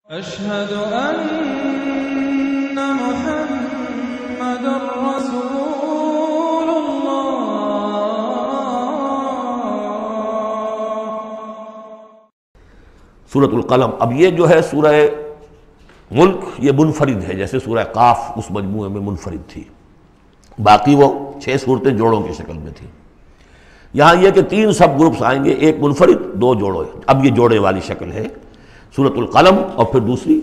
أشهد أن محمد رسول الله۔ سورۃ القلم، اب یہ جو ہے سورہ ملک یہ منفرد ہے، جیسے سورہ قاف اس مجموعے میں منفرد تھی، باقی وہ 6 صورتیں جوڑوں کی شکل میں تھی۔ یہاں یہ کہ 3 سب گروپس آئیں گے، ایک منفرد 2 جوڑے، اب یہ جوڑے والی شکل ہے سورۃ القلم، اور پھر دوسری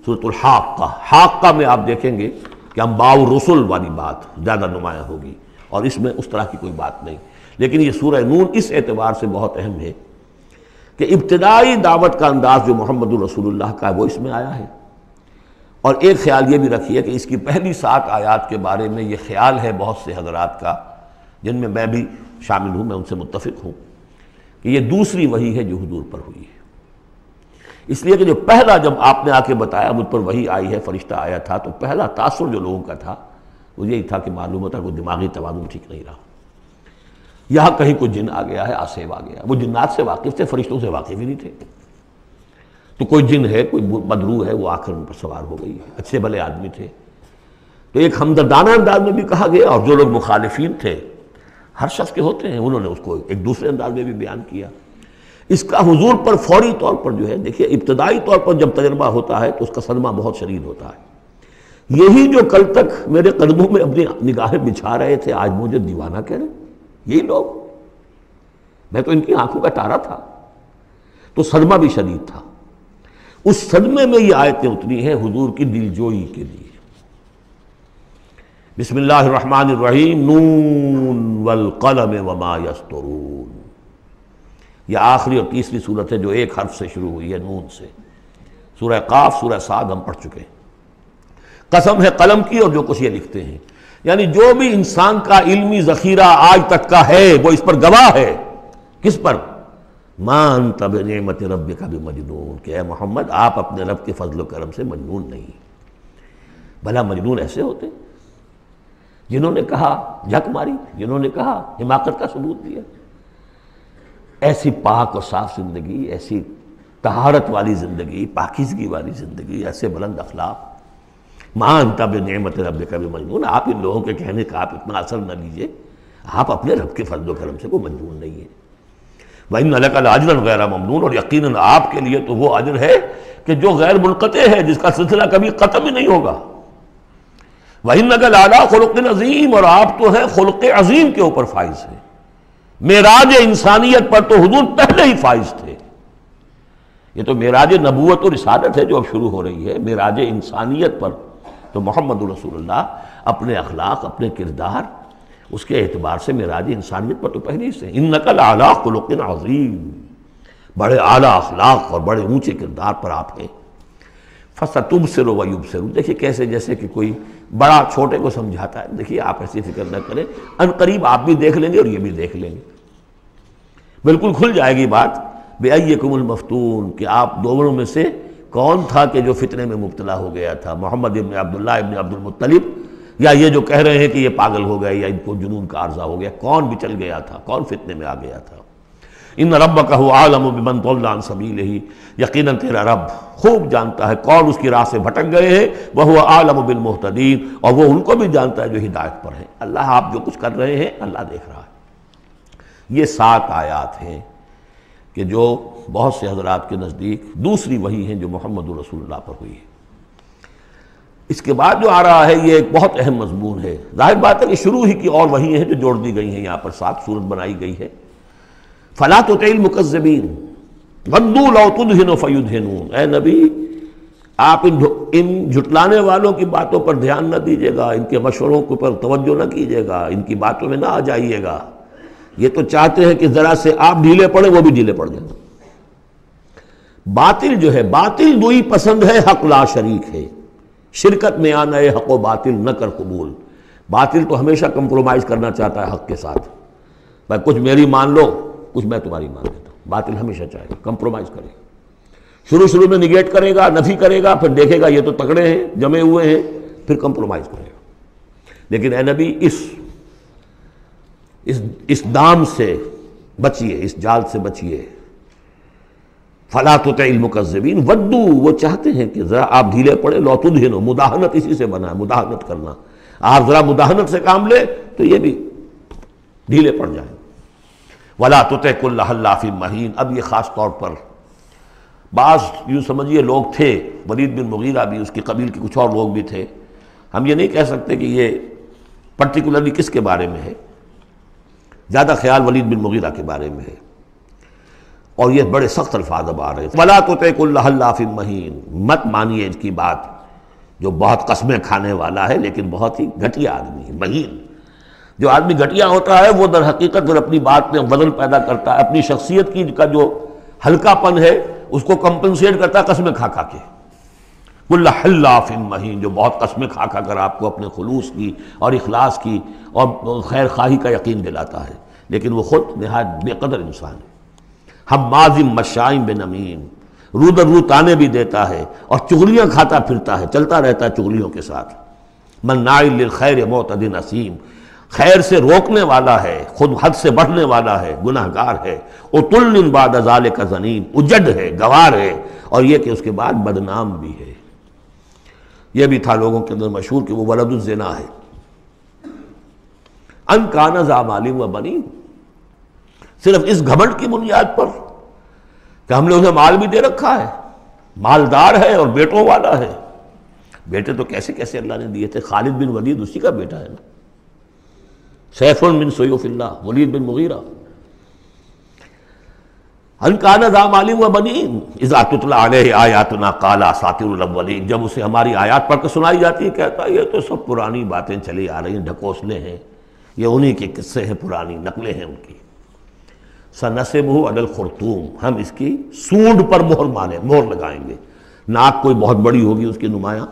سورۃ الحاقہ۔ حاقہ میں آپ دیکھیں گے کہ انباء الرسل والی بات زیادہ نمایاں ہوگی، اور اس میں اس طرح کی کوئی بات نہیں۔ لیکن یہ سورہ نون اس اعتبار سے بہت اہم ہے کہ ابتدائی دعوت کا انداز جو محمد الرسول اللہ کا ہے وہ اس میں آیا ہے۔ اور ایک خیال یہ بھی رکھیے کہ اس کی پہلی 7 آیات کے بارے میں یہ خیال ہے بہت سے حضرات کا، جن میں میں بھی شامل ہوں، میں ان سے متفق ہوں، کہ یہ دوسری وحی ہے جو حضور پر ہوئی ہے۔ اس لیے کہ جو پہلا جب آپ نے آ کے بتایا مجھ پر وحی آئی ہے، فرشتہ آیا تھا، تو پہلا تاثر جو لوگوں کا تھا وہ یہی تھا کہ معلوم ہوتا کوئی دماغی توازن ٹھیک نہیں رہا، یہاں کہیں کوئی جن آ گیا ہے، آسیب آ گیا۔ وہ جنات سے واقف تھے، فرشتوں سے واقف ہی نہیں تھے، تو کوئی جن ہے، کوئی بدروح ہے، وہ آ کر ان پر سوار ہو گئی ہے، اچھے بھلے آدمی تھے۔ تو ایک ہمدردانہ انداز میں بھی کہا گیا، اور جو لوگ مخالفین تھے، ہر شخص کے ہوتے ہیں، انہوں نے اس کو ایک دوسرے انداز میں بھی بیان کیا۔ اس کا حضور پر فوری طور پر جو ہے، دیکھیے ابتدائی طور پر جب تجربہ ہوتا ہے تو اس کا صدمہ بہت شدید ہوتا ہے۔ یہی جو کل تک میرے قدموں میں اپنی نگاہیں بچھا رہے تھے، آج مجھے دیوانہ کہہ رہے، یہی لوگ، میں تو ان کی آنکھوں کا تارا تھا۔ تو صدمہ بھی شدید تھا۔ اس صدمے میں یہ آیتیں اتری ہیں حضور کی دلجوئی کے لیے۔ بسم اللہ الرحمن الرحیم، نون والقلم وما یسطرون۔ یہ آخری اور تیسری صورت ہے جو ایک حرف سے شروع ہوئی ہے، نون سے۔ سورہ قاف، سورہ صاد ہم پڑھ چکے ہیں۔ قسم ہے قلم کی اور جو کچھ یہ لکھتے ہیں، یعنی جو بھی انسان کا علمی ذخیرہ آج تک کا ہے وہ اس پر گواہ ہے۔ کس پر؟ ما انت بنعمت ربک بمجنون، کہ اے محمد آپ اپنے رب کے فضل و کرم سے مجنون نہیں۔ بھلا مجنون ایسے ہوتے جنہوں نے کہا جھک ماری، جنہوں نے کہا حماقت کا ثبوت دیا؟ ایسی پاک و صاف زندگی، ایسی طہارت والی زندگی، پاکیزگی والی زندگی، ایسے بلند اخلاق۔ ما انت بنعمت ربک بمجنون، آپ ان لوگوں کے کہنے کا آپ اتنا اثر نہ لیجئے، آپ اپنے رب کے فضل و کرم سے کوئی مجنون نہیں ہے۔ وَإِنَّ لَكَ لَأَجْرًا غَيْرَ مَمْنُونٍ، اور یقیناً آپ کے لیے تو وہ اجر ہے کہ جو غیر منقطع ہے، جس کا سلسلہ کبھی ختم ہی نہیں ہوگا۔ وَإِنَّكَ لَعَلَىٰ خُلُقٍ عَظِيمٍ، اور آپ تو ہے خلق عظیم کے اوپر فائز ہیں۔ معراج انسانیت پر تو حضور پہلے ہی فائز تھے۔ یہ تو معراج نبوت و رسالت ہے جو اب شروع ہو رہی ہے۔ معراج انسانیت پر تو محمد رسول اللہ اپنے اخلاق، اپنے کردار، اس کے اعتبار سے معراج انسانیت پر تو پہلے سے۔ انک لعلی خلق عظیم، بڑے اعلیٰ اخلاق اور بڑے اونچے کردار پر آپ ہیں۔ فستبصر ویبصر، دیکھیے کیسے جیسے کہ کوئی بڑا چھوٹے کو سمجھاتا ہے۔ دیکھیے آپ ایسی فکر نہ کریں، ان قریب آپ بھی دیکھ لیں گے اور یہ بھی دیکھ لیں گے، بالکل کھل جائے گی بات۔ بِأَيِّكُمُ الْمَفْتُونُ، کہ آپ دونوں میں سے کون تھا کہ جو فتنے میں مبتلا ہو گیا تھا، محمد ابن عبداللہ ابن عبد المطلب، یا یہ جو کہہ رہے ہیں کہ یہ پاگل ہو گئے یا ان کو جنون کا عارضہ ہو گیا؟ کون بچل گیا تھا، کون فتنے میں آ گیا تھا؟ ان ربک هو اعلم بمن ضل عن سبیلہ، یقیناً تیرا رب خوب جانتا ہے کون اس کی راہ سے بھٹک گئے ہیں، وہو اعلم بالمہتدین، اور وہ ان کو بھی جانتا ہے جو ہدایت پر ہیں۔ اللہ آپ جو کچھ کر رہے ہیں اللہ دیکھ رہا ہے۔ یہ 7 آیات ہیں کہ جو بہت سے حضرات کے نزدیک دوسری وحی ہیں جو محمد رسول اللہ پر ہوئی ہے۔ اس کے بعد جو آ رہا ہے یہ ایک بہت اہم مضمون ہے۔ ظاہر بات ہے کہ شروع ہی کی اور وحی ہیں جو جوڑ دی گئی ہیں، یہاں پر 7 صورت بنائی گئی ہے۔ فَلَا تُطِعِ الْمُكَذِّبِينَ وَدُّوا لَوْ تُدْهِنُ فَيُدْهِنُونَ، اے نبی آپ ان جھٹلانے والوں کی باتوں پر دھیان نہ دیجیے گا، ان کے مشوروں پر توجہ نہ کیجیے گا، ان کی باتوں میں نہ آ جائیے گا۔ یہ تو چاہتے ہیں کہ ذرا سے آپ ڈھیلے پڑے، وہ بھی ڈھیلے پڑ جائیں۔ باطل جو ہے، باطل دوئی پسند ہے، حق لا شریک ہے۔ شرکت میں آنا ہے حق و باطل نہ کر قبول۔ باطل تو ہمیشہ کمپرومائز کرنا چاہتا ہے حق کے ساتھ، بھائی کچھ میری مان لو، کچھ میں تمہاری مان لیتا ہوں۔ باطل ہمیشہ چاہے گا کمپرومائز کرے گا، شروع میں نگیٹ کرے گا، نفی کرے گا، پھر دیکھے گا یہ تو تکڑے ہیں، جمے ہوئے ہیں، پھر کمپرومائز کرے گا۔ لیکن اے نبی اس دام سے بچیے، اس جال سے بچیے۔ فلا تطع المکذبین ودو، وہ چاہتے ہیں کہ ذرا آپ ڈھیلے پڑے، لو تدہنوا، مداہنت اسی سے بنا ہے، مداہنت کرنا، آپ ذرا مداہنت سے کام لیں تو یہ بھی ڈھیلے پڑ جائیں۔ ولا تطع کل حلاف مہین، اب یہ خاص طور پر بعض یوں سمجھیے لوگ تھے، ولید بن مغیرہ بھی، اس کی قبیل کے کچھ اور لوگ بھی تھے، ہم یہ نہیں کہہ سکتے کہ یہ پرٹیکولرلی کس کے بارے میں ہے، زیادہ خیال ولید بن مغیرہ کے بارے میں ہے، اور یہ بڑے سخت الفاظ اب آ رہے ہیں۔ وَلَا تُطِعْ كُلَّ حَلَّافٍ مَّہِین، مت مانیے ان کی بات، جو بہت قسمیں کھانے والا ہے لیکن بہت ہی گھٹیا آدمی ہے، مہین۔ جو آدمی گھٹیا ہوتا ہے وہ در حقیقت اور اپنی بات میں وزن پیدا کرتا ہے، اپنی شخصیت کی کا جو ہلکا پن ہے اس کو کمپنسیٹ کرتا ہے قسمیں کھا کھا کے۔ کل حلاف مہین، جو بہت قسمیں کھا کھا کر آپ کو اپنے خلوص کی اور اخلاص کی اور خیر خواہی کا یقین دلاتا ہے، لیکن وہ خود نہایت بے قدر انسان ہے۔ حماز مشاء بنمیم، رو در رو تانے بھی دیتا ہے اور چغلیاں کھاتا پھرتا ہے، چلتا رہتا ہے چغلیوں کے ساتھ۔ مناع للخیر معتد اثیم، خیر سے روکنے والا ہے، خود حد سے بڑھنے والا ہے، گناہ گار ہے۔ عتل بعد ذلک زنیم، اجڑ ہے، گوار ہے، اور یہ کہ اس کے بعد بدنام بھی ہے۔ یہ بھی تھا لوگوں کے اندر مشہور کہ وہ ولد الزنا ہے۔ ان کان ذا مال و بنین، صرف اس گھمنڈ کی بنیاد پر کہ ہم نے اسے مال بھی دے رکھا ہے، مالدار ہے اور بیٹوں والا ہے۔ بیٹے تو کیسے کیسے اللہ نے دیے تھے، خالد بن ولید اسی کا بیٹا ہے نا، سیف من سیوف اللہ، ولید بن مغیرہ۔ ان کان ذا مال و بنین اذا تتلی علیہ آیاتنا قال اساطیر الاولین، جب اسے ہماری آیات پڑھ کر سنائی جاتی ہے کہتا ہے یہ تو سب پرانی باتیں چلی آ رہی ہیں، ڈھکوسلے ہیں، یہ انہی کے قصے ہیں، پرانی نقلیں ہیں ان کی۔ سنسمہ علی الخرطوم، ہم اس کی سونڈ پر مہر لگائیں گے۔ ناک کوئی بہت بڑی ہوگی اس کی نمایاں،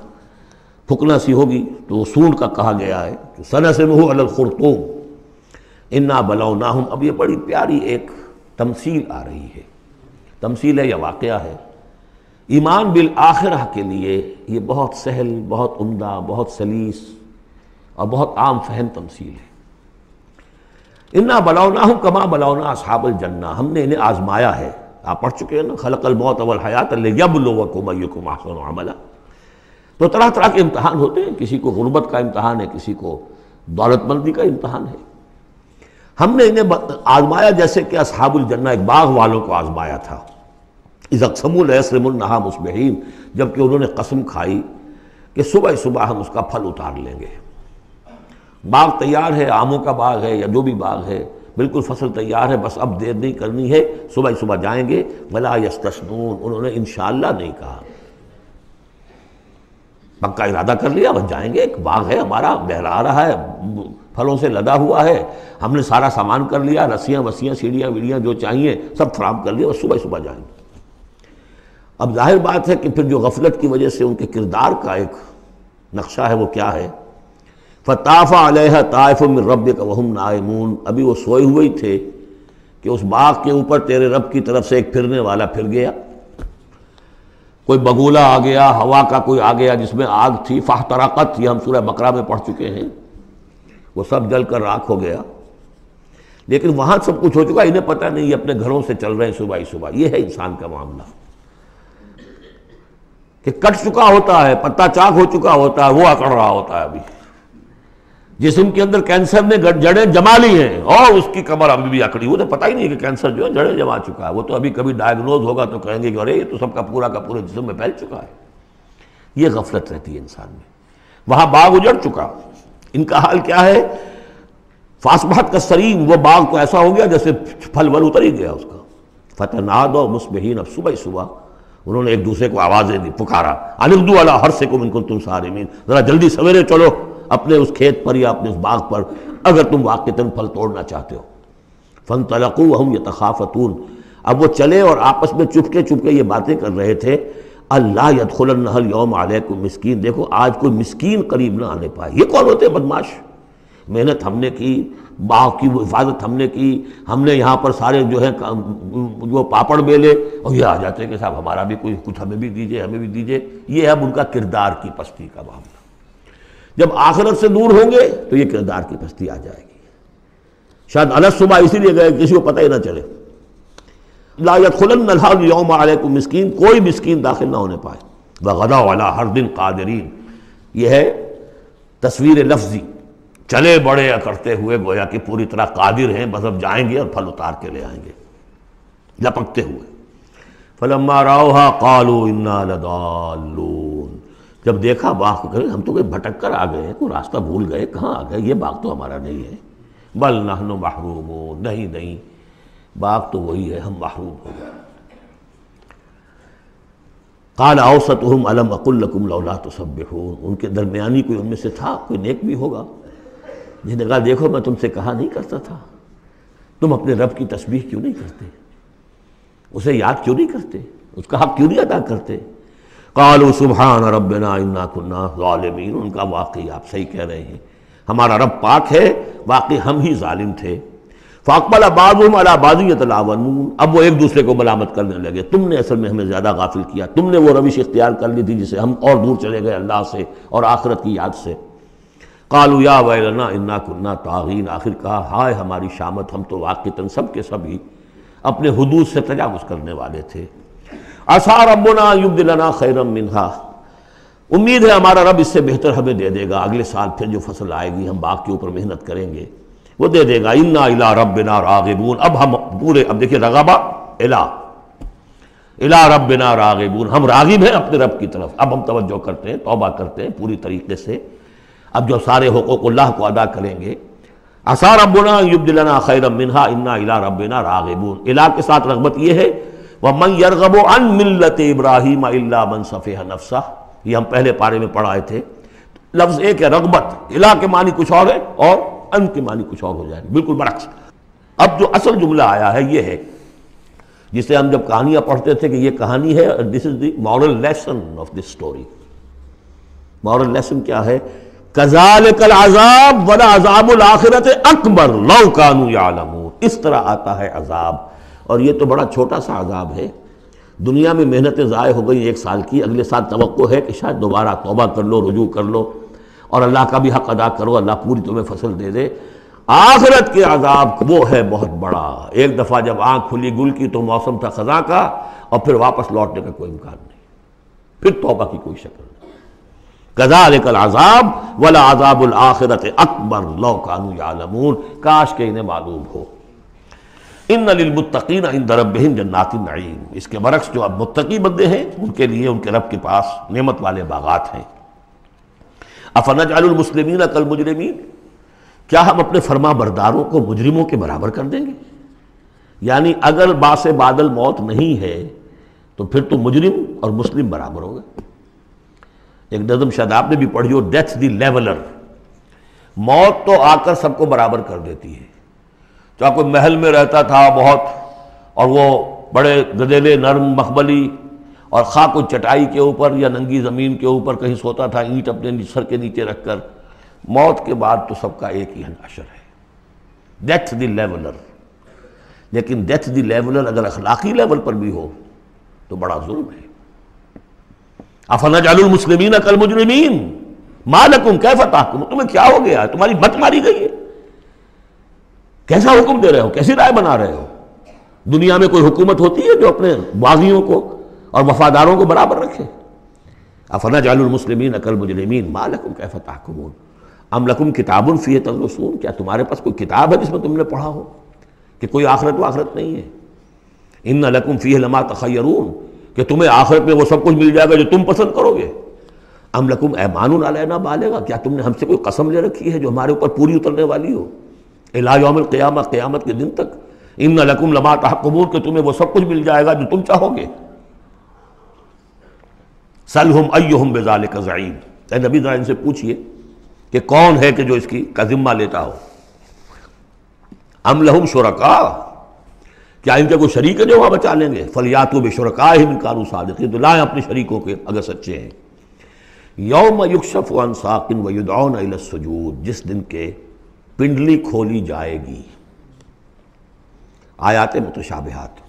پھکنا سی ہوگی تو وہ سونڈ کا کہا گیا ہے۔ سنسمہ علی الخرطوم انا بلوناہم، اب یہ بڑی پیاری ایک تمثیل آ رہی ہے، تمثیل ہے یا واقعہ ہے۔ ایمان بالآخرہ کے لیے یہ بہت سہل، بہت عمدہ، بہت سلیس اور بہت عام فہم تمثیل ہے۔ انا بلوناہم کما بلونا اصحاب الجنہ، ہم نے انہیں آزمایا ہے، آپ پڑھ چکے ہیں نا، خلق الموت والحیات لیبلوکم ایکم احسن عملا۔ تو طرح طرح کے امتحان ہوتے ہیں، کسی کو غربت کا امتحان ہے، کسی کو دولت مندی کا امتحان ہے۔ ہم نے انہیں آزمایا جیسے کہ اصحاب الجنہ، ایک باغ والوں کو آزمایا تھا۔ اذ اقسموا لیصرمنھا مصبحین، جبکہ انہوں نے قسم کھائی کہ صبح صبح ہم اس کا پھل اتار لیں گے۔ باغ تیار ہے، آموں کا باغ ہے یا جو بھی باغ ہے، بالکل فصل تیار ہے، بس اب دیر نہیں کرنی ہے، صبح صبح جائیں گے۔ ولا یستثنون، انہوں نے انشاءاللہ نہیں کہا، پکا ارادہ کر لیا، بس جائیں گے، ایک باغ ہے ہمارا، بہلا رہا ہے، پھلوں سے لدا ہوا ہے، ہم نے سارا سامان کر لیا، رسیاں وسیاں سیڑھیاں ویڑیاں جو چاہیے سب فراہم کر لیا، بس صبح صبح جائیں گے۔ اب ظاہر بات ہے کہ پھر جو غفلت کی وجہ سے ان کے کردار کا ایک نقشہ ہے وہ کیا ہے، فطاف علیہا طائف من ربک وہم نائمون، ابھی وہ سوئے ہوئے ہی تھے کہ اس باغ کے اوپر تیرے رب کی طرف سے ایک پھرنے والا پھر گیا، کوئی بگولا آ گیا، ہوا کا کوئی آ گیا جس میں آگ تھی، فاحترقت، یہ ہم سورہ بقرہ میں پڑھ چکے ہیں، وہ سب جل کر راکھ ہو گیا۔ لیکن وہاں سب کچھ ہو چکا، انہیں پتہ نہیں، یہ اپنے گھروں سے چل رہے ہیں صبح ہی صبح۔ یہ ہے انسان کا معاملہ کہ کٹ چکا ہوتا ہے، پتا چاک ہو چکا ہوتا ہے، وہ اکڑ رہا ہوتا ہے۔ ابھی جسم کے اندر کینسر نے جڑیں جما لی ہیں اور اس کی کمر ابھی بھی اکڑی، وہ تو پتہ ہی نہیں ہے کہ کینسر جو ہے جڑیں جما چکا ہے، وہ تو ابھی کبھی ڈائگنوز ہوگا تو کہیں گے کہ ارے یہ تو سب کا پورا جسم میں پھیل چکا ہے۔ یہ غفلت رہتی ہے انسان میں۔ وہاں باغ اجڑ چکا، ان کا حال کیا ہے، فاصبحت کالصریم، وہ باغ تو ایسا ہو گیا جیسے پھل ول اتر ہی گیا اس کا۔ فتنادوا مصبحین، اب صبح صبح انہوں نے ایک دوسرے کو آوازیں دی، پکارا، ان اغدوا علی حرثکم ان کنتم صارمین، ذرا جلدی سویرے چلو اپنے اس کھیت پر یا اپنے اس باغ پر اگر تم واقعتاً پھل توڑنا چاہتے ہو۔ فانطلقوا وہم یتخافتون، اب وہ چلے اور آپس میں چپکے چپکے یہ باتیں کر رہے تھے، اللہ یدخلنہ الیوم علیکم مسکین، دیکھو آج کوئی مسکین قریب نہ آنے پائے۔ یہ کون ہوتے ہیں بدماش؟ محنت ہم نے کی، باغ کی حفاظت ہم نے کی، ہم نے یہاں پر سارے جو ہے جو پاپڑ بیلے، اور یہ آ جاتے ہیں کہ صاحب ہمارا بھی کوئی کچھ ہمیں بھی دیجئے، ہمیں بھی دیجئے۔ یہ ہے ان کا کردار کی پستی کا معاملہ۔ جب آخرت سے دور ہوں گے تو یہ کردار کی پستی آ جائے گی۔ شاید الگ صبح اسی لیے گئے کسی کو پتہ ہی نہ چلے۔ لا يدخلن اليوم علیکم مسکین، کوئی مسکین داخل نہ ہونے پائے. وغدوا علی حرد قادرین، یہ ہے تصویر لفظی، چلے بڑے کرتے ہوئے گویا کہ پوری طرح قادر ہیں، بس اب جائیں گے اور پھل اتار کے لے آئیں گے لپکتے ہوئے. فلما رأوها قالوا انا لضالون، جب دیکھا باغ کو، ہم تو کوئی بھٹک کر آ گئے، کوئی راستہ بھول گئے، کہاں آ گئے، یہ باغ تو ہمارا نہیں ہے. بل نحن محرومون، نہیں باغ تو وہی ہے، ہم محروم ہو گئے. قال اوسطهم الم اقل لكم لولا تسبحون، ان کے درمیانی کوئی ان میں سے تھا، کوئی نیک بھی ہوگا جس نے کہا دیکھو میں تم سے کہا نہیں کرتا تھا، تم اپنے رب کی تسبیح کیوں نہیں کرتے، اسے یاد کیوں نہیں کرتے، اس کا حق کیوں نہیں ادا کرتے. قالوا سبحان ربنا انا كنا ظالمین، ان کا واقعی آپ صحیح کہہ رہے ہیں، ہمارا رب پاک ہے، واقعی ہم ہی ظالم تھے. فاقبل بعضهم على بعض يتلاونون، اب وہ ایک دوسرے کو ملامت کرنے لگے، تم نے اصل میں ہمیں زیادہ غافل کیا، تم نے وہ روش اختیار کر لی تھی جسے ہم اور دور چلے گئے اللہ سے اور آخرت کی یاد سے. قالوا یا ویلنا انا كنا طاغین، آخر کہا ہائے ہماری شامت، ہم تو واقعتاً سب کے سب ہی اپنے حدود سے تجاوز کرنے والے تھے. عسى ربنا يبدلنا خيرا منها، امید ہے ہمارا رب اس سے بہتر ہمیں دے دے گا، اگلے سال پھر جو فصل آئے گی ہم باغ کے اوپر محنت کریں گے وہ دے دے گا. انا الى ربنا راغبون، اب ہم پورے، اب دیکھیں رغبہ الى ربنا راغبون، ہم راغب ہیں اپنے رب کی طرف، اب ہم توجہ کرتے ہیں، توبہ کرتے ہیں پوری طریقے سے، اب جو سارے حقوق اللہ کو ادا کریں گے. عسى ربنا يبدلنا خيرا منها انا الى ربنا راغبون، الى کے ساتھ رغبت یہ ہے وَمَنْ يَرْغَبُ عَنْ مِلَّةِ إِبْرَاهِيمَ إِلَّا مَنْ صَفِحَ نَفْسَهُ، یہ ہم پہلے پارے میں پڑھ آئے تھے. لفظ ایک ہے رغبت، الہ کے معنی کچھ اور ہے اور ان کے معنی کچھ اور ہو جائے، بالکل برعکس. اب جو اصل جملہ آیا ہے یہ ہے جسے ہم جب کہانیاں پڑھتے تھے کہ یہ کہانی ہے، this is the moral lesson of this story. Moral lesson کیا ہے؟ کذالک العذاب ولعذاب الآخرۃ اکبر لو کانوا یعلمون، اس طرح آتا ہے عذاب، اور یہ تو بڑا چھوٹا سا عذاب ہے. دنیا میں محنتیں ضائع ہو گئی ایک سال کی، اگلے سال توقع ہے کہ شاید دوبارہ توبہ کر لو، رجوع کر لو اور اللہ کا بھی حق ادا کرو، اللہ پوری تمہیں فصل دے دے. آخرت کے عذاب وہ ہے بہت بڑا، ایک دفعہ جب آنکھ کھلی گل کی تو موسم تھا خزاں کا، اور پھر واپس لوٹنے کا کوئی امکان نہیں، پھر توبہ کی کوئی شکل نہیں. کذالک العذاب ولعذاب الآخرۃ اکبر لو کانوا یعلمون، کاش کہ انہیں معلوم ہو. ان للمتقین عند ربہم جنات النعیم، اس کے برعکس جو اب متقی بندے ہیں ان کے لیے ان کے رب کے پاس نعمت والے باغات ہیں. افنجعل المسلمین کالمجرمین، کیا ہم اپنے فرما برداروں کو مجرموں کے برابر کر دیں گے؟ یعنی اگر باعث بادل موت نہیں ہے تو پھر تو مجرم اور مسلم برابر ہو گئے. ایک نظم شاداب نے بھی پڑھی ہو، ڈیتھ دی لیولر، موت تو آ کر سب کو برابر کر دیتی ہے. چاہے کوئی محل میں رہتا تھا بہت اور وہ بڑے گدیلے نرم مخملی اور خواہ کوئی چٹائی کے اوپر یا ننگی زمین کے اوپر کہیں سوتا تھا اینٹ اپنے سر کے نیچے رکھ کر، موت کے بعد تو سب کا ایک ہی حشر ہے، ڈیتھ دی لیولر. لیکن ڈیتھ دی لیولر اگر اخلاقی لیول پر بھی ہو تو بڑا ظلم ہے. افنجعل المسلمین کالمجرمین ما لکم کیف تحکمون، تمہیں کیا ہو گیا ہے، تمہاری مت ماری گئی ہے، کیسا حکم دے رہے ہو، کیسی رائے بنا رہے ہو؟ دنیا میں کوئی حکومت ہوتی ہے جو اپنے باغیوں کو اور وفاداروں کو برابر رکھے؟ افنجعل المسلمین کالمجرمین ما لکم کیف تحکمون ام لکم کتاب فیہ تدرسون، کیا تمہارے پاس کوئی کتاب ہے جس میں تم نے پڑھا ہو کہ کوئی آخرت و آخرت نہیں ہے؟ ان لکم فیہ لما تخیرون، کہ تمہیں آخرت میں وہ سب کچھ مل جائے گا جو تم پسند کرو گے. ام لکم ایمان علینا بالغا، کیا تم نے ہم سے کوئی قسم لے رکھی ہے جو ہمارے اوپر پوری اترنے والی ہو الی یوم القیامہ، قیامت کے دن تک. ان لکم لما تحکمون، کہ تمہیں وہ سب کچھ مل جائے گا جو تم چاہو گے. سلہم ایہم بذالک زعیم، اے نبی ذرا ان سے پوچھئے کہ کون ہے کہ جو اس کی کا ذمہ لیتا ہو. ام لہم شرکاء، کیا ان کے کوئی شریک ہے جو وہاں بچا لیں گے؟ فلیاتوا بشرکائہم ان کانوا صادقین، تو لائیں اپنے شریکوں کے اگر سچے ہیں. یوم یکشف عن ساق ویدعون الی السجود، جس دن کے پنڈلی کھولی جائے گی. آیات متشابہات،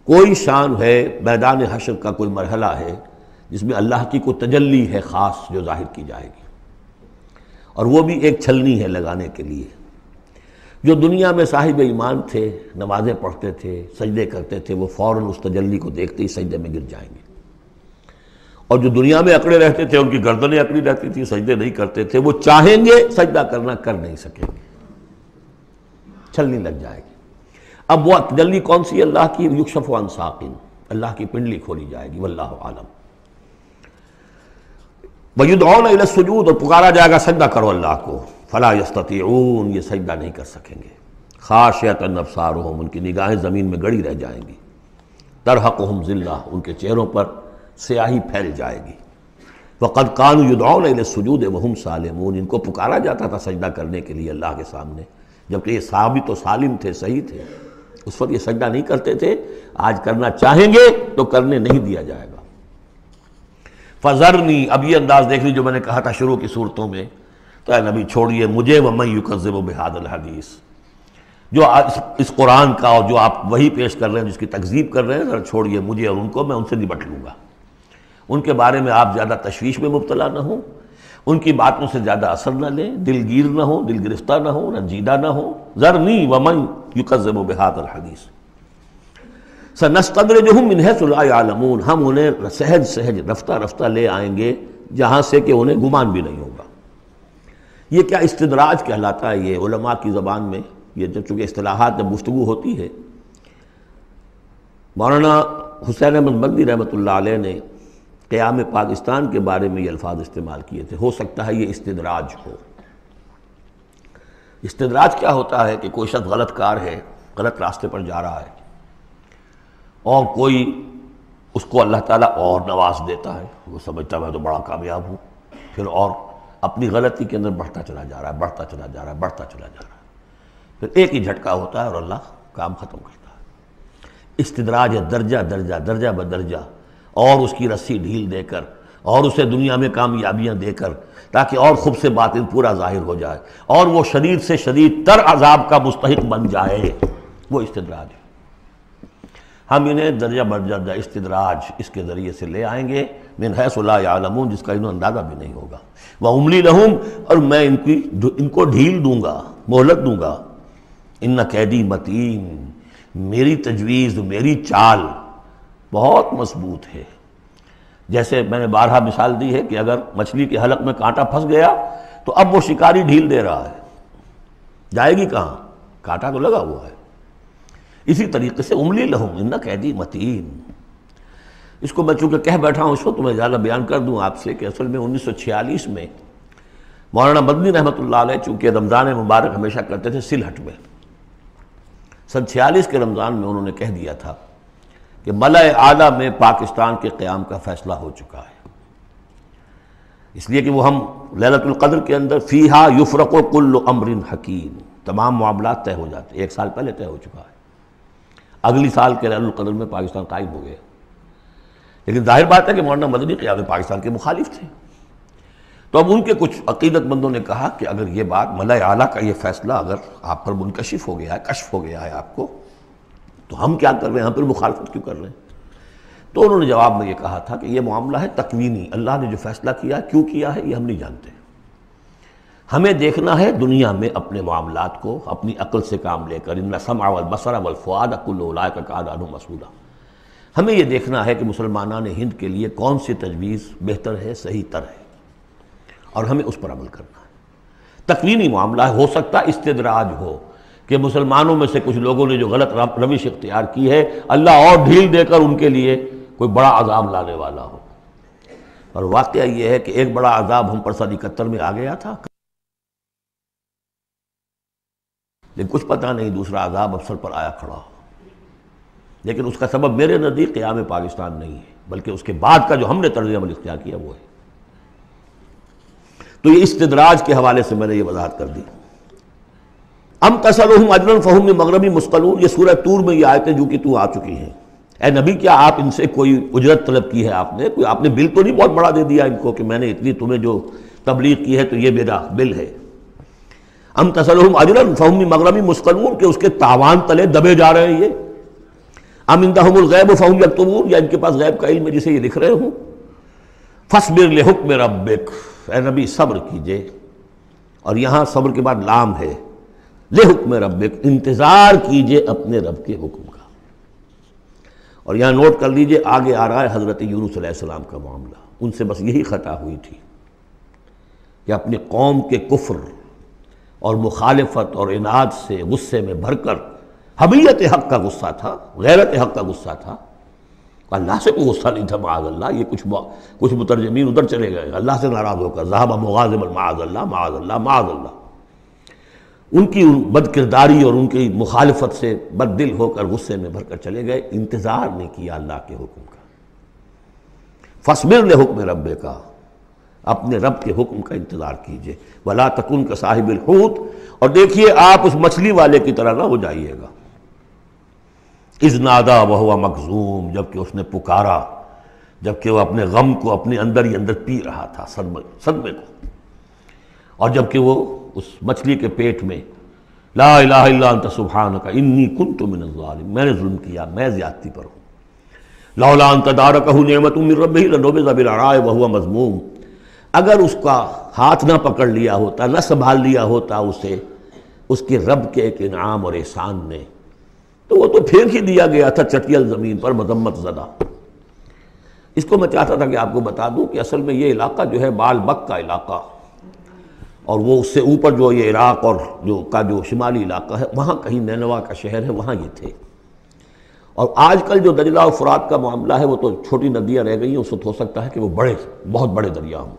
کوئی شان ہے، میدان حشر کا کوئی مرحلہ ہے جس میں اللہ کی کوئی تجلی ہے خاص جو ظاہر کی جائے گی، اور وہ بھی ایک چھلنی ہے لگانے کے لیے. جو دنیا میں صاحب ایمان تھے، نمازیں پڑھتے تھے، سجدے کرتے تھے، وہ فوراً اس تجلی کو دیکھتے ہی سجدے میں گر جائیں گے، اور جو دنیا میں اکڑے رہتے تھے ان کی گردنیں اکڑی رہتی تھی، سجدے نہیں کرتے تھے، وہ چاہیں گے سجدہ کرنا کر نہیں سکیں گے، چھلنی لگ جائے گی۔ اب وہ تجلی کون سی؟ اللہ کی یکشف عن ساق، اللہ کی پنڈلی کھولی جائے گی، واللہ عالم۔ وَيُدْعَوْنَ إِلَى السُّجُودِ، اور پکارا جائے گا سجدہ کرو اللہ کو، فَلَا يَسْتَطِيعُونَ، یہ سجدہ نہیں کر سکیں گے۔ خاشعۃ ابصارہم، ان کی نگاہیں زمین میں گڑی رہ جائیں گی۔ ترہقہم ذلہ، ان کے چہروں پر سیاہی پھیل جائے گی۔ وَقَدْ كَانُوا يُدْعَوْنَ إِلَى السُّجُودِ وَهُمْ سَالِمُونَ، ان کو پکارا جاتا تھا سجدہ کرنے کے لیے اللہ کے سامنے، جبکہ یہ ثابت و سالم تھے، صحیح تھے، اس وقت یہ سجدہ نہیں کرتے تھے۔ آج کرنا چاہیں گے تو کرنے نہیں دیا جائے گا۔ فَذَرْنِي، اب یہ انداز دیکھ لی جو میں نے کہا تھا شروع کی صورتوں میں، تو اے نبی چھوڑیے مجھے، وَمَن يُكَذِّبُ بِهَذَا الْحَدِيثِ، جو اس قرآن کا اور جو آپ وہی پیش کر رہے ہیں جس کی تکذیب کر رہے ہیں، ذرا چھوڑیے مجھے اور ان کو، میں ان سے نپٹ لوں گا۔ ان کے بارے میں آپ زیادہ تشویش میں مبتلا نہ ہوں، ان کی باتوں سے زیادہ اثر نہ لیں، دلگیر نہ ہوں، دل گرفتہ نہ ہوں، رنجیدہ نہ ہوں۔ ذرنی ومن یکذب بہذا الحدیث سنستدرجہم من حیث لا یعلمون، ہم انہیں سہج سہج رفتہ رفتہ لے آئیں گے جہاں سے کہ انہیں گمان بھی نہیں ہوگا۔ یہ کیا استدراج کہلاتا ہے؟ یہ علماء کی زبان میں یہ جب چونکہ اصطلاحات جب گفتگو ہوتی ہے، مولانا حسین احمد مدنی رحمۃ اللہ علیہ نے قیام پاکستان کے بارے میں یہ الفاظ استعمال کیے تھے، ہو سکتا ہے یہ استدراج ہو۔ استدراج کیا ہوتا ہے کہ کوئی شخص غلط کار ہے، غلط راستے پر جا رہا ہے، اور کوئی اس کو اللہ تعالیٰ اور نواز دیتا ہے، وہ سمجھتا ہے میں تو بڑا کامیاب ہوں، پھر اور اپنی غلطی کے اندر بڑھتا چلا جا رہا ہے، بڑھتا چلا جا رہا ہے، بڑھتا چلا جا رہا ہے، پھر ایک ہی جھٹکا ہوتا ہے اور اللہ کام ختم کرتا ہے۔ استدراج ہے درجہ درجہ، درجہ بدرجہ، اور اس کی رسی ڈھیل دے کر، اور اسے دنیا میں کامیابیاں دے کر، تاکہ اور خوب سے باطن پورا ظاہر ہو جائے، اور وہ شدید سے شدید تر عذاب کا مستحق بن جائے، وہ استدراج ہے۔ ہم انہیں درجہ بدرجہ استدراج اس کے ذریعے سے لے آئیں گے، من حیث لا یعلمون، جس کا انہیں اندازہ بھی نہیں ہوگا۔ وَأُمْلِي لَهُمْ، اور میں ان کو ڈھیل دوں گا، مہلت دوں گا۔ ان قیدی متین، میری تجویز، میری چال بہت مضبوط ہے۔ جیسے میں نے بارہا مثال دی ہے کہ اگر مچھلی کے حلق میں کانٹا پھنس گیا تو اب وہ شکاری ڈھیل دے رہا ہے، جائے گی کہاں؟ کانٹا تو لگا ہوا ہے۔ اسی طریقے سے املی لہم ان قیدی متین، اس کو میں چونکہ کہہ بیٹھا ہوں اس وقت تو میں زیادہ بیان کر دوں آپ سے کہ اصل میں 1946 میں مولانا مدنی رحمۃ اللہ علیہ چونکہ رمضان مبارک ہمیشہ کرتے تھے سلہٹ میں، سن 46 کے رمضان میں انہوں نے کہہ دیا تھا کہ ملأ اعلیٰ میں پاکستان کے قیام کا فیصلہ ہو چکا ہے، اس لیے کہ وہ ہم لیلۃ القدر کے اندر فیہا یفرق کل امر حکیم، تمام معاملات طے ہو جاتے، ایک سال پہلے طے ہو چکا ہے، اگلی سال کے لیلۃ القدر میں پاکستان قائم ہو گیا۔ لیکن ظاہر بات ہے کہ مولانا مدنی قیام پاکستان کے مخالف تھے، تو اب ان کے کچھ عقیدت مندوں نے کہا کہ اگر یہ بات ملأ اعلیٰ کا یہ فیصلہ اگر آپ پر منکشف ہو گیا ہے، کشف ہو گیا ہے آپ کو، تو ہم کیا کر رہے ہیں، ہم پھر مخالفت کیوں کر رہے ہیں؟ تو انہوں نے جواب میں یہ کہا تھا کہ یہ معاملہ ہے تکوینی، اللہ نے جو فیصلہ کیا ہے کیوں کیا ہے یہ ہم نہیں جانتے، ہمیں دیکھنا ہے دنیا میں اپنے معاملات کو اپنی عقل سے کام لے کر، ان السمع والبصر والفؤاد کل اولئک کان عنہ مسئولا، ہمیں یہ دیکھنا ہے کہ مسلمانان ہند کے لیے کون سی تجویز بہتر ہے، صحیح تر ہے، اور ہمیں اس پر عمل کرنا ہے۔ تکوینی معاملہ ہے، ہو سکتا استدراج ہو کہ مسلمانوں میں سے کچھ لوگوں نے جو غلط روش اختیار کی ہے اللہ اور ڈھیل دے کر ان کے لیے کوئی بڑا عذاب لانے والا ہو، اور واقعہ یہ ہے کہ ایک بڑا عذاب ہم پر سن 71 میں آ گیا تھا، لیکن کچھ پتہ نہیں دوسرا عذاب اب سر پر آیا کھڑا ہو، لیکن اس کا سبب میرے نزدیک قیام پاکستان نہیں ہے، بلکہ اس کے بعد کا جو ہم نے طرز عمل اختیار کیا وہ ہے۔ تو یہ استدراج کے حوالے سے میں نے یہ وضاحت کر دی۔ ام تسألہم اجرا فہم من مغرم مثقلون، یہ سورہ طور میں یہ آیتیں جو کہ تو آ چکی ہیں، اے نبی کیا آپ ان سے کوئی اجرت طلب کی ہے؟ آپ نے بل تو نہیں بہت بڑا دے دیا ان کو کہ میں نے اتنی تمہیں جو تبلیغ کی ہے تو یہ میرا بل ہے؟ ام تسألہم اجرا فہم من مغرم مثقلون، کہ اس کے تاوان تلے دبے جا رہے ہیں یہ؟ ام عندہم الغیب فہم یکتبون، یا ان کے پاس غیب کا علم ہے جسے یہ لکھ رہے ہوں؟ فاصبر لحکم ربک، اے نبی صبر کیجئے، اور یہاں صبر کے بعد لام ہے، لحکم ربک، انتظار کیجئے اپنے رب کے حکم کا۔ اور یہاں نوٹ کر لیجئے آگے آ رہا ہے حضرت یونس علیہ السلام کا معاملہ۔ ان سے بس یہی خطا ہوئی تھی کہ اپنی قوم کے کفر اور مخالفت اور عناد سے غصے میں بھر کر، حمیت حق کا غصہ تھا، غیرت حق کا غصہ تھا، اللہ سے کوئی غصہ نہیں تھا معاذ اللہ۔ یہ کچھ مترجمین ادھر چلے گئے اللہ سے ناراض ہو کر، ذہب مغاضبا معاذ اللہ معاذ اللہ معاذ اللہ۔ ان کی بد کرداری اور ان کی مخالفت سے بد دل ہو کر غصے میں بھر کر چلے گئے، انتظار نہیں کیا اللہ کے حکم کا۔ فاصبر لحکم ربک، اپنے رب کے حکم کا انتظار کیجئے، ولا تکن کصاحب الحوت، اور دیکھیے آپ اس مچھلی والے کی طرح نہ ہو جائیے گا، اذ نادا وہو مکظوم، جبکہ اس نے پکارا، جبکہ وہ اپنے غم کو اپنے اندر ہی اندر پی رہا تھا، صدمے کو، اور جبکہ وہ اس مچھلی کے پیٹ میں لا الہ الا انت سبحانک انی کنت من الظالمین، میں نے ظلم کیا، میں زیادتی پر ہوں، لولا ان تدارکہ نعمت من ربہ لنبذ بالعراء وہو مذموم، اگر اس کا ہاتھ نہ پکڑ لیا ہوتا، نہ سنبھال لیا ہوتا اسے اس کے رب کے ایک انعام اور احسان نے، تو وہ تو پھینک ہی دیا گیا تھا چٹیل زمین پر مذمت زدہ۔ اس کو میں چاہتا تھا کہ آپ کو بتا دوں کہ اصل میں یہ علاقہ جو ہے بال بک کا علاقہ، اور وہ اس سے اوپر جو یہ عراق اور جو شمالی علاقہ ہے، وہاں کہیں نینوا کا شہر ہے، وہاں یہ تھے۔ اور آج کل جو دجلہ اور فرات کا معاملہ ہے وہ تو چھوٹی ندیاں رہ گئی ہیں، اس وقت ہو سکتا ہے کہ وہ بہت بڑے دریا ہوں،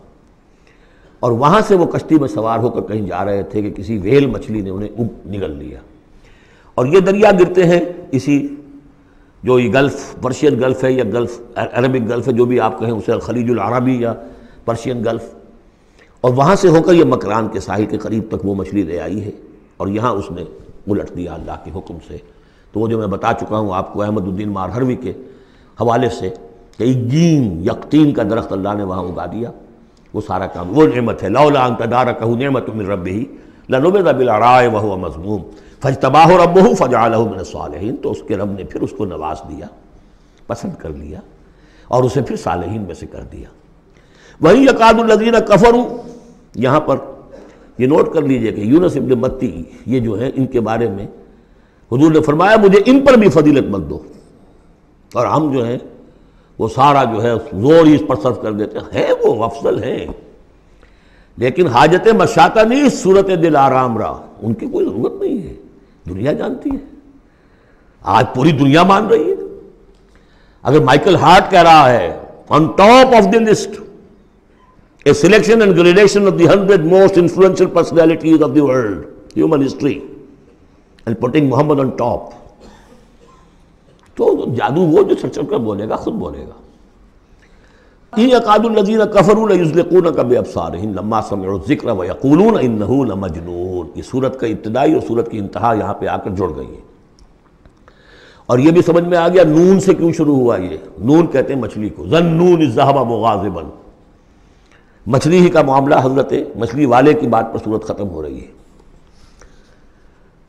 اور وہاں سے وہ کشتی میں سوار ہو کر کہیں جا رہے تھے کہ کسی ویل مچھلی نے انہیں نگل لیا، اور یہ دریا گرتے ہیں اسی جو یہ گلف، پرشین گلف ہے یا گلف عربک گلف ہے، جو بھی آپ کہیں اسے خلیج العربی یا پرشین گلف، اور وہاں سے ہو کر یہ مکران کے ساحل کے قریب تک وہ مچھلی لے آئی ہے، اور یہاں اس نے الٹ دیا اللہ کے حکم سے۔ تو وہ جو میں بتا چکا ہوں آپ کو احمد الدین مارہروی کے حوالے سے کہ ایگین یقطین کا درخت اللہ نے وہاں اگا دیا، وہ سارا کام وہ نعمت ہے، لولا ان تدارکہ نعمت من ربہ لنبذ بالعراء وہو مذموم فاجتباہ ربہ فجعلہ من الصالحین، تو اس کے رب نے پھر اس کو نواز دیا، پسند کر لیا، اور اسے پھر صالحین میں سے کر دیا۔ وَإِن يَكَادُ الَّذِينَ كَفَرُوا، یہاں پر یہ نوٹ کر لیجئے کہ یونس ابن متی یہ جو ہے ان کے بارے میں حضور نے فرمایا مجھے ان پر بھی فضیلت مت دو، اور ہم جو ہیں وہ سارا جو ہے زور ہی اس پر صرف کر دیتے ہیں، وہ افضل ہیں، لیکن حاجت مشاطہ نہیں، صورت دل آرام را، ان کی کوئی ضرورت نہیں ہے، دنیا جانتی ہے، آج پوری دنیا مان رہی ہے۔ اگر مائیکل ہارٹ کہہ رہا ہے on top of the list a selection and gradation of the 100 most influential personalities of the world, human history, and putting Muhammad on top, تو جادو وہ جو چل کر بولے گا خود بولے گا۔ إِن يَكَادُ الَّذِينَ كَفَرُوا لَيُزْلِقُونَكَ بِأَبْصَارِهِمْ لَمَّا سَمِعُوا الذِّكْرَ وَيَقُولُونَ إِنَّهُ لَمَجْنُونٌ، یہ سورت کا ابتدائی اور سورت کی انتہا یہاں پہ آ کر جڑ گئی ہے، اور یہ بھی سمجھ میں آ گیا نون سے کیوں شروع ہوا۔ یہ نون کہتے ہیں مچھلی کو، ذَنُّونِ الذَّهَبَ مُغَاضِبًا، مچھلی ہی کا معاملہ، حضرت مچھلی والے کی بات پر صورت ختم ہو رہی ہے۔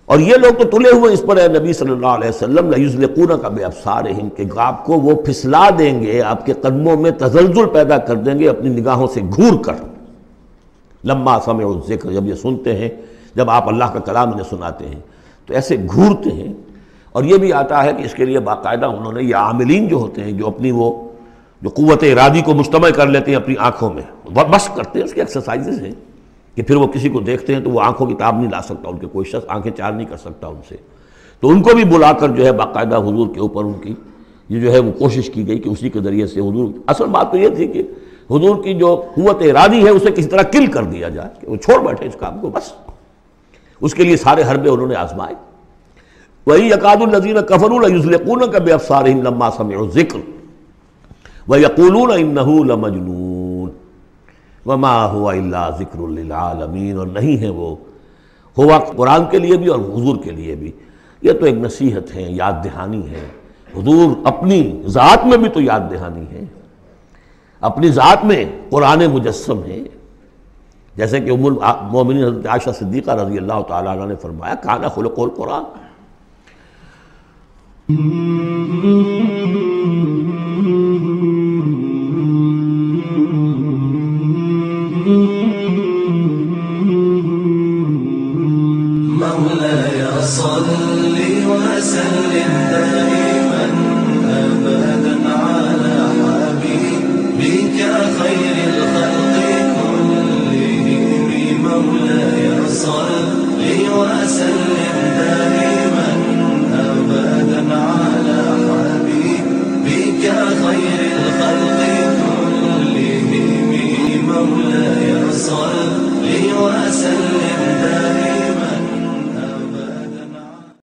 اور یہ لوگ تو تلے ہوئے اس پر ہے نبی صلی اللہ علیہ وسلم، لَيُزْلِقُونَكَ بِأَبْصَارِهِمْ، کہ آپ کو وہ پھسلا دیں گے، آپ کے قدموں میں تزلزل پیدا کر دیں گے اپنی نگاہوں سے گھور کر۔ لما سمعوا الذکر، جب یہ سنتے ہیں، جب آپ اللہ کا کلام انہیں سناتے ہیں تو ایسے گھورتے ہیں۔ اور یہ بھی آتا ہے کہ اس کے لیے باقاعدہ انہوں نے یہ عاملین جو ہوتے ہیں جو اپنی وہ جو قوت ارادی کو مجتمع کر لیتے ہیں اپنی آنکھوں میں، بس کرتے ہیں، اس کے ایکسرسائزز ہیں کہ پھر وہ کسی کو دیکھتے ہیں تو وہ آنکھوں کی تاب نہیں لا سکتا، ان کے کوئی شخص آنکھیں چار نہیں کر سکتا ان سے، تو ان کو بھی بلا کر جو ہے باقاعدہ حضور کے اوپر ان کی یہ جو ہے وہ کوشش کی گئی کہ اسی کے ذریعے سے حضور، اصل بات تو یہ تھی کہ حضور کی جو قوت ارادی ہے اسے کسی طرح کل کر دیا جائے کہ وہ چھوڑ بیٹھے اس کام کو، بس اس کے لیے سارے حربے انہوں نے آزمائے۔ وَإِن يَكَادُ الَّذِينَ كَفَرُوا لَيُزْلِقُونَكَ بِأَبْصَارِهِمْ لَمَّا سَمِعُوا الذِّكْرَ وَيَقُولُونَ إِنَّهُ لَمَجْنُونٌ وَمَا هُوَ إِلَّا ذِكْرٌ لِّلْعَالَمِينَ، اور نہیں ہے وہ ہوا قرآن کے لیے بھی اور حضور کے لیے بھی، یہ تو ایک نصیحت ہے، یاد دہانی ہے۔ حضور اپنی ذات میں بھی تو یاد دہانی ہے، اپنی ذات میں قرآن مجسم ہے، جیسے کہ ام المومنین حضرت عائشہ صدیقہ رضی اللہ تعالیٰ عنہ نے فرمایا کان خلق القرآن۔ مولانا خير الخلق كلهم مولاي صل